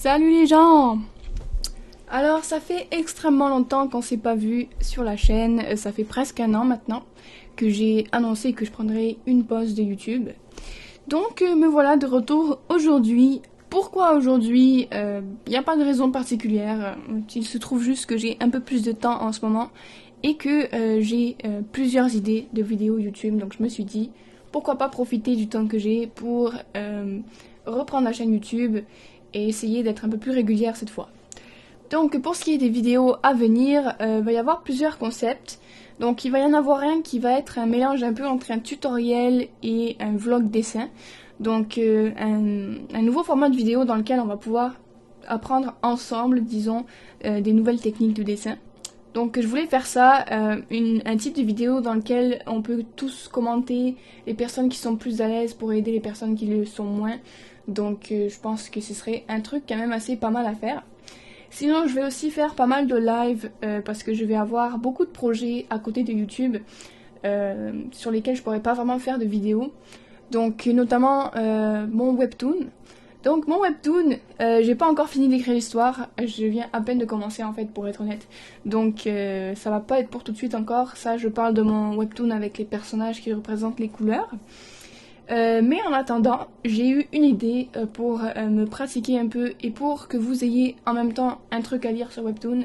Salut les gens! Alors ça fait extrêmement longtemps qu'on s'est pas vu sur la chaîne, ça fait presque un an maintenant que j'ai annoncé que je prendrais une pause de YouTube. Donc me voilà de retour aujourd'hui. Pourquoi aujourd'hui? Il n'y a pas de raison particulière, il se trouve juste que j'ai un peu plus de temps en ce moment et que j'ai plusieurs idées de vidéos YouTube, donc je me suis dit pourquoi pas profiter du temps que j'ai pour reprendre la chaîne YouTube et essayer d'être un peu plus régulière cette fois. Donc pour ce qui est des vidéos à venir, va y avoir plusieurs concepts. Donc il va y en avoir un qui va être un mélange un peu entre un tutoriel et un vlog dessin. Donc un nouveau format de vidéo dans lequel on va pouvoir apprendre ensemble, disons, des nouvelles techniques de dessin. Donc je voulais faire ça, un type de vidéo dans lequel on peut tous commenter les personnes qui sont plus à l'aise pour aider les personnes qui le sont moins. Donc je pense que ce serait un truc quand même assez pas mal à faire. Sinon je vais aussi faire pas mal de live parce que je vais avoir beaucoup de projets à côté de YouTube sur lesquels je pourrais pas vraiment faire de vidéos. Donc notamment mon webtoon. Donc mon webtoon, j'ai pas encore fini d'écrire l'histoire, je viens à peine de commencer en fait pour être honnête. Donc ça va pas être pour tout de suite encore, ça je parle de mon webtoon avec les personnages qui représentent les couleurs. Mais en attendant, j'ai eu une idée pour me pratiquer un peu et pour que vous ayez en même temps un truc à lire sur webtoon.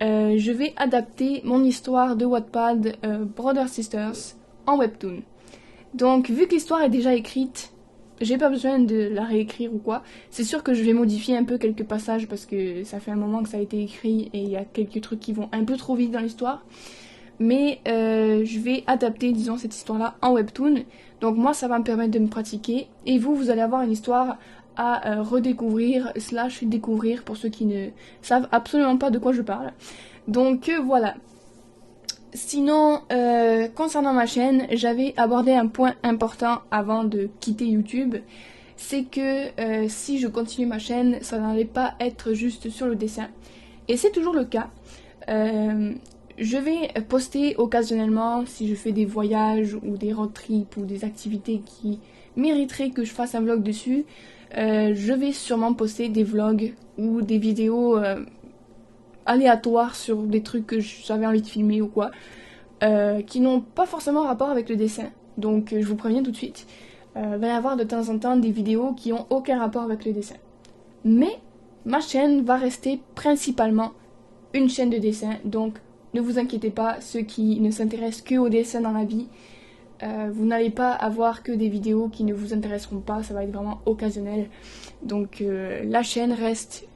Je vais adapter mon histoire de Wattpad Brother Sisters en webtoon. Donc vu que l'histoire est déjà écrite, j'ai pas besoin de la réécrire ou quoi. C'est sûr que je vais modifier un peu quelques passages parce que ça fait un moment que ça a été écrit et il y a quelques trucs qui vont un peu trop vite dans l'histoire. Mais je vais adapter, disons, cette histoire-là en webtoon. Donc moi, ça va me permettre de me pratiquer. Et vous allez avoir une histoire à redécouvrir, / découvrir pour ceux qui ne savent absolument pas de quoi je parle. Donc voilà. Sinon, concernant ma chaîne, j'avais abordé un point important avant de quitter YouTube. C'est que si je continue ma chaîne, ça n'allait pas être juste sur le dessin. Et c'est toujours le cas. Je vais poster occasionnellement si je fais des voyages ou des road trips ou des activités qui mériteraient que je fasse un vlog dessus. Je vais sûrement poster des vlogs ou des vidéos aléatoires sur des trucs que j'avais envie de filmer ou quoi, qui n'ont pas forcément rapport avec le dessin. Donc je vous préviens tout de suite, va y avoir de temps en temps des vidéos qui n'ont aucun rapport avec le dessin. Mais ma chaîne va rester principalement une chaîne de dessin, donc ne vous inquiétez pas, ceux qui ne s'intéressent que au dessin dans la vie, vous n'allez pas avoir que des vidéos qui ne vous intéresseront pas, ça va être vraiment occasionnel. Donc la chaîne reste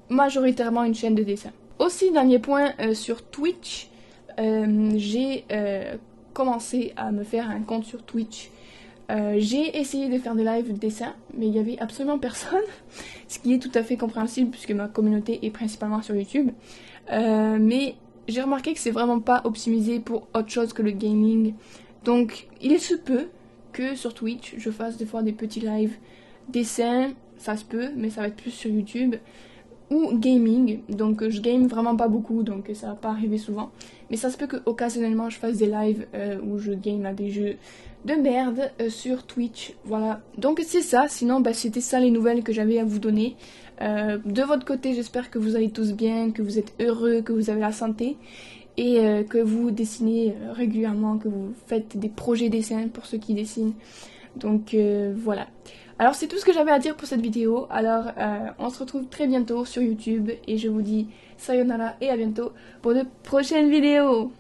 majoritairement une chaîne de dessin. Aussi, dernier point, sur Twitch, j'ai commencé à me faire un compte sur Twitch. J'ai essayé de faire des lives de dessin, mais il n'y avait absolument personne, ce qui est tout à fait compréhensible puisque ma communauté est principalement sur YouTube. Mais j'ai remarqué que c'est vraiment pas optimisé pour autre chose que le gaming. Donc il se peut que sur Twitch je fasse des fois des petits lives dessins, ça se peut, mais ça va être plus sur YouTube. Ou gaming, donc je game vraiment pas beaucoup, donc ça va pas arriver souvent. Mais ça se peut que occasionnellement je fasse des lives où je game à des jeux de merde sur Twitch, voilà. Donc c'est ça, sinon c'était ça les nouvelles que j'avais à vous donner. De votre côté, j'espère que vous allez tous bien, que vous êtes heureux, que vous avez la santé et que vous dessinez régulièrement, que vous faites des projets dessins pour ceux qui dessinent. Donc voilà. Alors c'est tout ce que j'avais à dire pour cette vidéo. Alors on se retrouve très bientôt sur YouTube et je vous dis sayonara et à bientôt pour de prochaines vidéos.